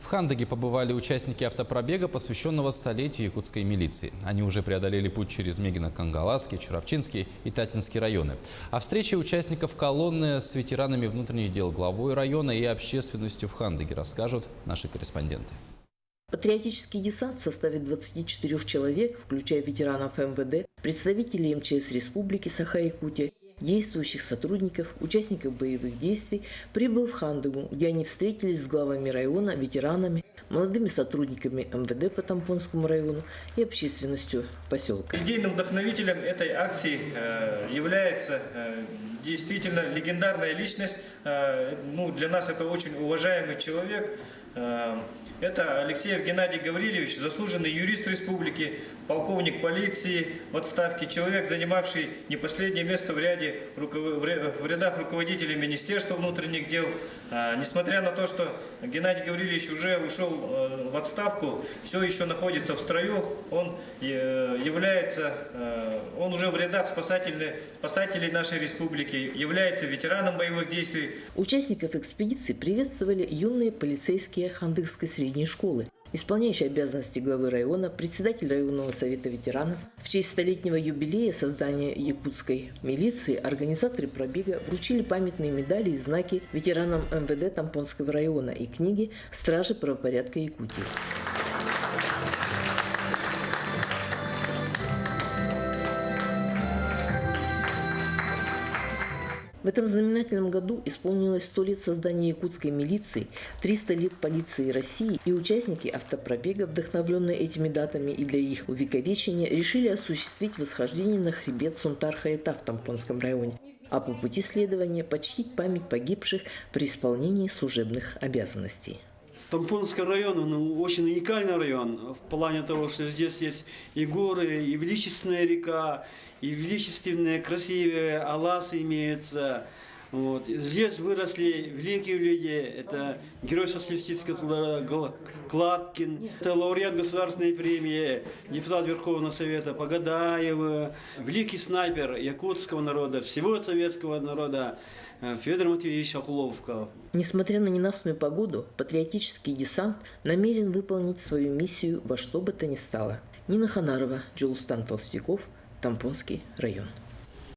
В Хандаге побывали участники автопробега, посвященного столетию якутской милиции. Они уже преодолели путь через Мегино-Кангаласский, Чурапчинский и Татинский районы. О встрече участников колонны с ветеранами внутренних дел, главой района и общественностью в Хандаге расскажут наши корреспонденты. Патриотический десант в составе 24 человек, включая ветеранов МВД, представителей МЧС Республики Саха-Якутия, действующих сотрудников, участников боевых действий, прибыл в Хандагу, где они встретились с главами района, ветеранами, молодыми сотрудниками МВД по Тампонскому району и общественностью поселка. Идейным вдохновителем этой акции является действительно легендарная личность. Для нас это очень уважаемый человек. Это Алексеев Геннадий Гаврилович, заслуженный юрист республики, полковник полиции в отставке, человек, занимавший не последнее место в рядах руководителей Министерства внутренних дел. Несмотря на то, что Геннадий Гаврилович уже ушел в отставку, все еще находится в строю, он уже в рядах спасателей нашей республики, является ветераном боевых действий. Участников экспедиции приветствовали юные полицейские Хандагской средней школы, исполняющий обязанности главы района, председатель районного совета ветеранов. В честь столетнего юбилея создания якутской милиции организаторы пробега вручили памятные медали и знаки ветеранам МВД Тампонского района и книги «Стражи правопорядка Якутии». В этом знаменательном году исполнилось 100 лет создания якутской милиции, 300 лет полиции России, и участники автопробега, вдохновленные этими датами и для их увековечения, решили осуществить восхождение на хребет Сунтар-Хаэта в Тампонском районе, а по пути следования почтить память погибших при исполнении служебных обязанностей. Тампонский район, очень уникальный район в плане того, что здесь есть и горы, и величественная река, и величественные красивые аласы имеются. Здесь выросли великие люди, это герой социалистического Кладкин, это лауреат государственной премии, депутат Верховного Совета Погадаев, великий снайпер якутского народа, всего советского народа Федор Матвеевич Окуловков. Несмотря на ненастную погоду, патриотический десант намерен выполнить свою миссию во что бы то ни стало. Нина Ханарова, Джулстан Толстяков, Тампонский район.